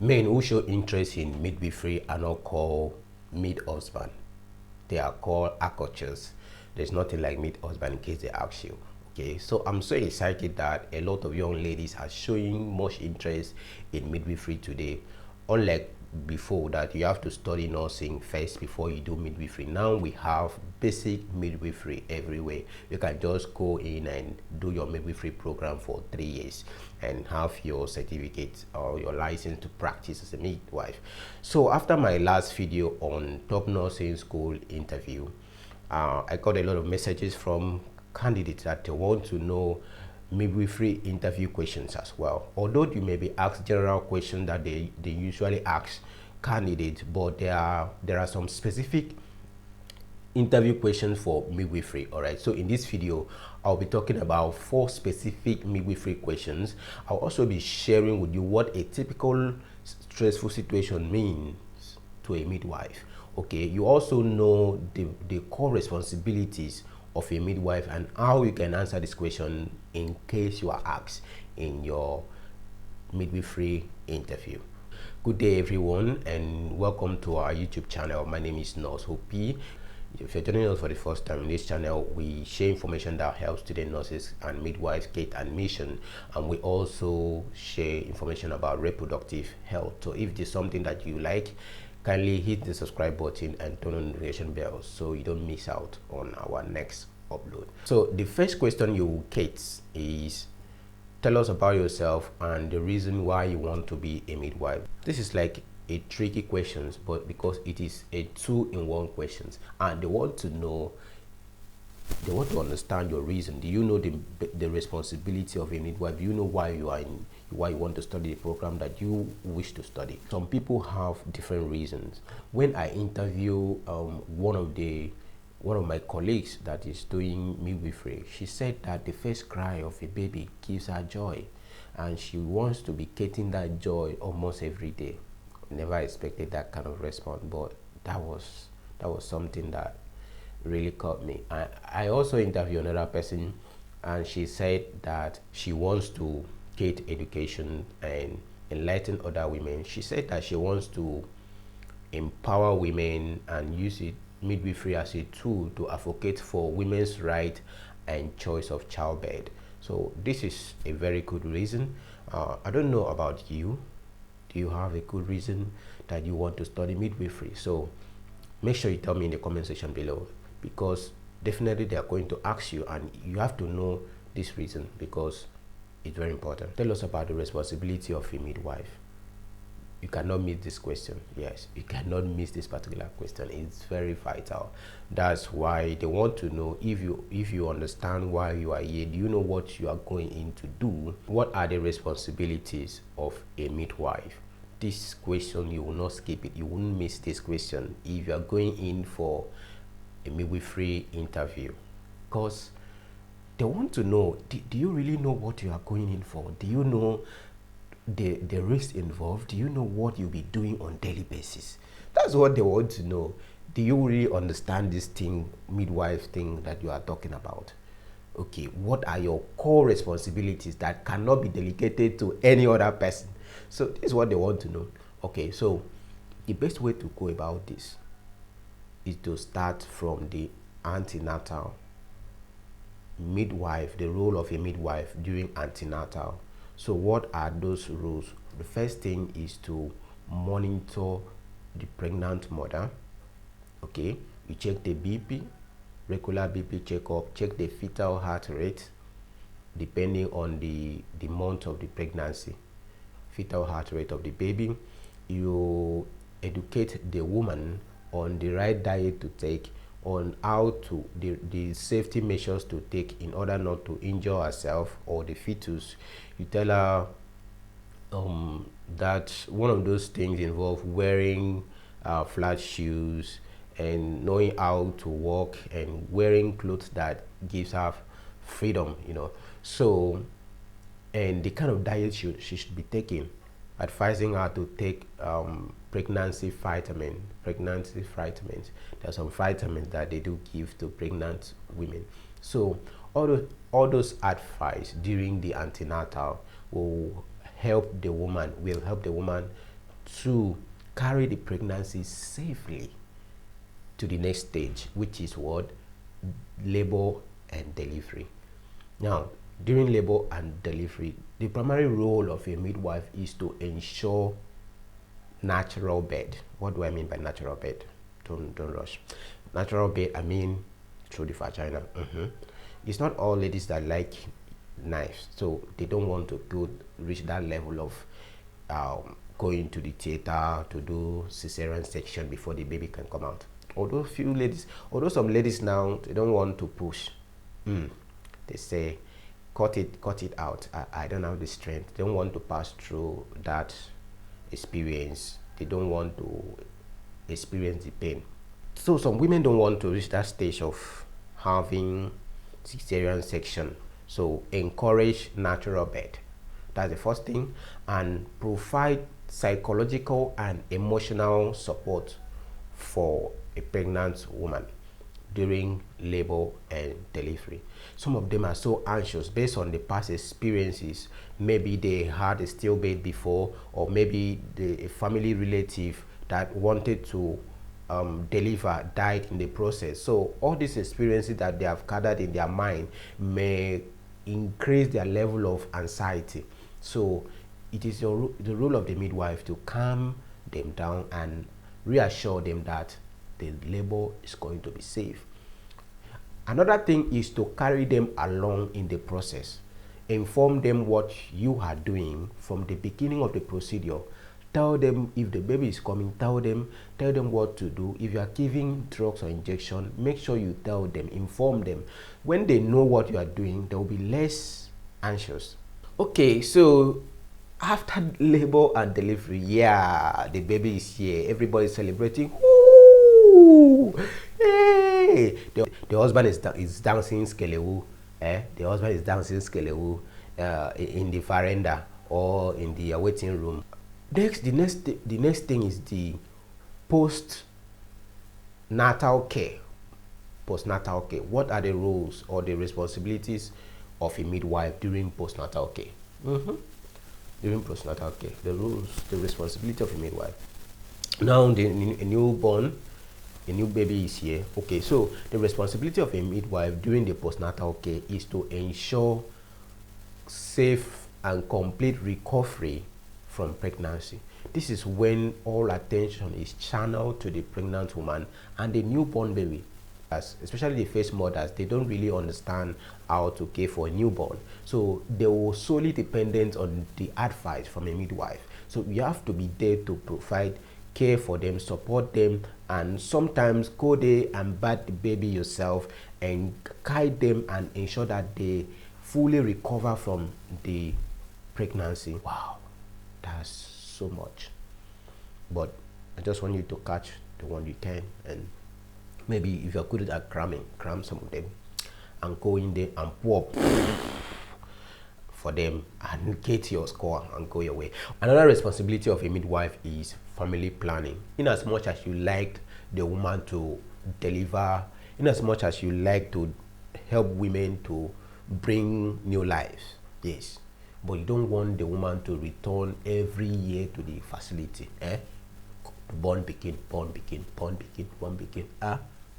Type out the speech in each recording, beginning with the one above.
Men who show interest in midwifery are not called mid-husband. They are called accoucheurs. There's nothing like mid-husband in case they ask you. Okay, so I'm so excited that a lot of young ladies are showing much interest in midwifery today. Unlike before that you have to study nursing first before you do midwifery, now we have basic midwifery everywhere. You can just go in and do your midwifery program for 3 years and have your certificate or your license to practice as a midwife. So after my last video on top nursing school interview, I got a lot of messages from candidates that they want to know midwifery interview questions as well. Although you may be asked general questions that they usually ask candidates, but there are some specific interview questions for midwifery. All right, so in this video I'll be talking about 4 specific midwifery questions. I'll also be sharing with you what a typical stressful situation means to a midwife. Okay, you also know the core responsibilities of a midwife and how you can answer this question in case you are asked in your midwifery interview. Good day everyone, and welcome to our YouTube channel. My name is Nurse Hopi. If you're joining us for the first time in this channel, we share information that helps student nurses and midwives get admission, and we also share information about reproductive health. So if there's something that you like, kindly hit the subscribe button and turn on the notification bell so you don't miss out on our next upload. So the first question you will get is, tell us about yourself and the reason why you want to be a midwife. This is like a tricky question, but because it is a 2-in-1 questions, and they want to know, they want to understand your reason. Do you know the responsibility of a midwife? Do you know why you want to study the program that you wish to study? Some people have different reasons. When I interview one of my colleagues that is doing midwifery, she said that the first cry of a baby gives her joy, and she wants to be getting that joy almost every day. Never expected that kind of response, but that was something that really caught me. I also interviewed another person, and she said that she wants to get education and enlighten other women. She said that she wants to empower women and use midwifery as a tool to advocate for women's right and choice of childbirth. So this is a very good reason. I don't know about you. Do you have a good reason that you want to study midwifery? So make sure you tell me in the comment section below, because definitely they are going to ask you, and you have to know this reason because it's very important. Tell us about the responsibility of a midwife. You cannot miss this question. Yes, you cannot miss this particular question. It's very vital. That's why they want to know if you understand why you are here. Do you know what you are going in to do? What are the responsibilities of a midwife? This question, you will not skip it. You won't miss this question if you are going in for a midwifery interview, because they want to know, do you really know what you are going in for? Do you know the risks involved? Do you know what you'll be doing on daily basis? That's what they want to know. Do you really understand this thing, midwife thing that you are talking about? Okay, what are your core responsibilities that cannot be delegated to any other person? So this is what they want to know. Okay, so the best way to go about this is to start from the antenatal. Midwife, the role of a midwife during antenatal. So what are those rules? The first thing is to monitor the pregnant mother. Okay, you check the BP, regular BP checkup, check the fetal heart rate depending on the month of the pregnancy, fetal heart rate of the baby. You educate the woman on the right diet to take, on how to the safety measures to take in order not to injure herself or the fetus. You tell her that one of those things involve wearing flat shoes and knowing how to walk and wearing clothes that gives her freedom, you know. So, and the kind of diet she should be taking, advising her to take pregnancy vitamins. There are some vitamins that they do give to pregnant women. So all those advice during the antenatal will help the woman to carry the pregnancy safely to the next stage, which is what? Labor and delivery. Now, during labor and delivery, the primary role of a midwife is to ensure natural birth. What do I mean by natural birth? Don't rush. Natural birth, I mean through the vagina. It's not all ladies that like knives, so they don't want to reach that level of going to the theater to do cesarean section before the baby can come out. Although some ladies now, they don't want to push. They say, cut it out. I don't have the strength. They don't want to pass through that experience. They don't want to experience the pain. So some women don't want to reach that stage of having cesarean section. So encourage natural birth. That's the first thing. And provide psychological and emotional support for a pregnant woman during labor and delivery. Some of them are so anxious based on the past experiences. Maybe they had a stillbirth before, or maybe a family relative that wanted to deliver died in the process. So all these experiences that they have gathered in their mind may increase their level of anxiety. So it is the role of the midwife to calm them down and reassure them that the labor is going to be safe. Another thing is to carry them along in the process. Inform them what you are doing from the beginning of the procedure. Tell them if the baby is coming, tell them what to do. If you are giving drugs or injection, make sure you tell them, inform them. When they know what you are doing, they will be less anxious. Okay, so after labor and delivery, yeah, the baby is here. Everybody's celebrating. Woo! Hey! The husband is dancing skelewu. The husband is dancing skelewu in the veranda or in the waiting room. The next thing is the postnatal care. Postnatal care. What are the roles or the responsibilities of a midwife during postnatal care? During postnatal care, the roles, the responsibility of a midwife. Now, a new baby is here. Okay, so the responsibility of a midwife during the postnatal care is to ensure safe and complete recovery from pregnancy. This is when all attention is channeled to the pregnant woman and the newborn baby. Especially the first mothers, they don't really understand how to care for a newborn. So they were solely dependent on the advice from a midwife. So you have to be there to provide care for them, support them, and sometimes go there and bat the baby yourself and guide them and ensure that they fully recover from the pregnancy. Wow, that's so much. But I just want you to catch the one you can, and maybe if you're good at cram some of them and go in there and pour for them and get your score and go your way. Another responsibility of a midwife is family planning. In as much as you like the woman to deliver, in as much as you like to help women to bring new lives, yes, but you don't want the woman to return every year to the facility. Born begin,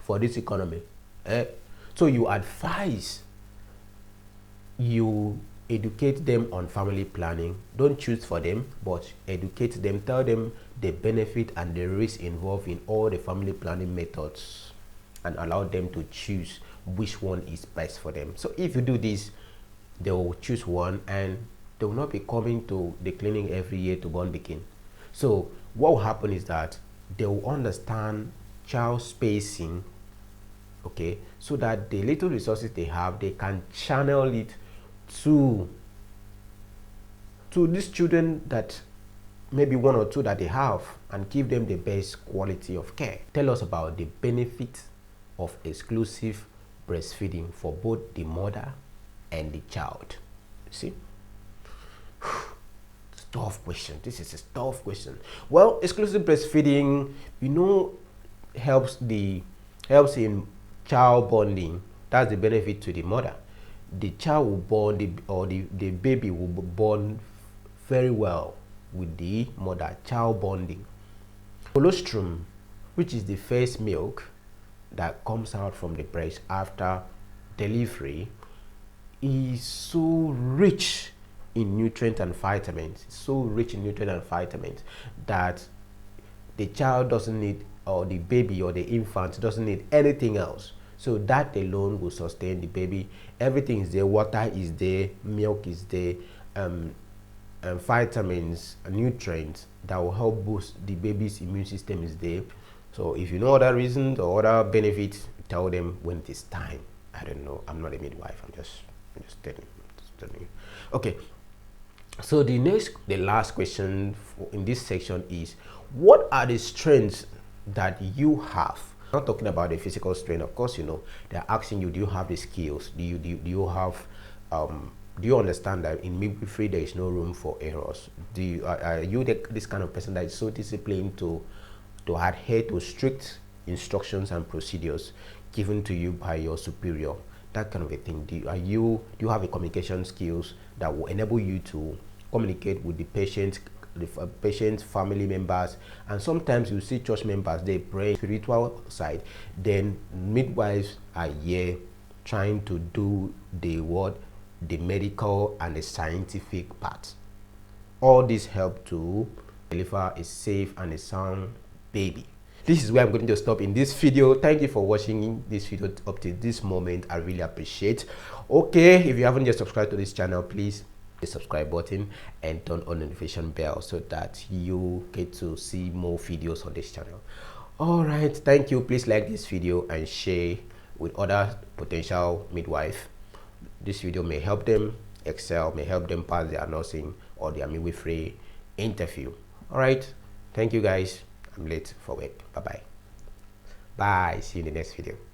for this economy. So you advise, you educate them on family planning. Don't choose for them, but educate them. Tell them the benefit and the risk involved in all the family planning methods and allow them to choose which one is best for them. So if you do this, they will choose one and they will not be coming to the clinic every year to born begin. So what will happen is that they will understand child spacing, okay, so that the little resources they have, they can channel it to these children, that maybe one or two that they have, and give them the best quality of care. Tell us about the benefit of exclusive breastfeeding for both the mother and the child. See? Tough question. This is a tough question. Well, exclusive breastfeeding, helps in child bonding. That's the benefit to the mother. The child will bond, the baby will be born very well with the mother, child bonding. Colostrum, which is the first milk that comes out from the breast after delivery, is so rich in nutrients and vitamins, that the child doesn't need, or the baby or the infant doesn't need anything else. So that alone will sustain the baby. Everything is there, water is there, milk is there, and vitamins and nutrients that will help boost the baby's immune system is there. So if you know other reasons or other benefits, tell them when it is time. I don't know, I'm not a midwife, I'm just telling you. Okay, so the last question in this section is, what are the strengths that you have? I'm not talking about the physical strength, of course. You know, they're asking you, do you have the skills? Do you have do you understand that in midwifery there is no room for errors? Are you this kind of person that is so disciplined to adhere to strict instructions and procedures given to you by your superior? That kind of a thing. Do you have a communication skills that will enable you to communicate with the patient's family members? And sometimes you see church members, they pray spiritual side, then midwives are here trying to do the medical and the scientific part. All this help to deliver a safe and a sound baby. This is where I'm going to stop in this video. Thank you for watching this video up to this moment. I really appreciate. Okay, if you haven't yet subscribed to this channel, please hit the subscribe button and turn on the notification bell so that you get to see more videos on this channel. All right, thank you. Please like this video and share with other potential midwife. This video may help them excel, may help them pass their nursing or their midwifery interview. All right, thank you guys. I'm late for work. Bye-bye. Bye. See you in the next video.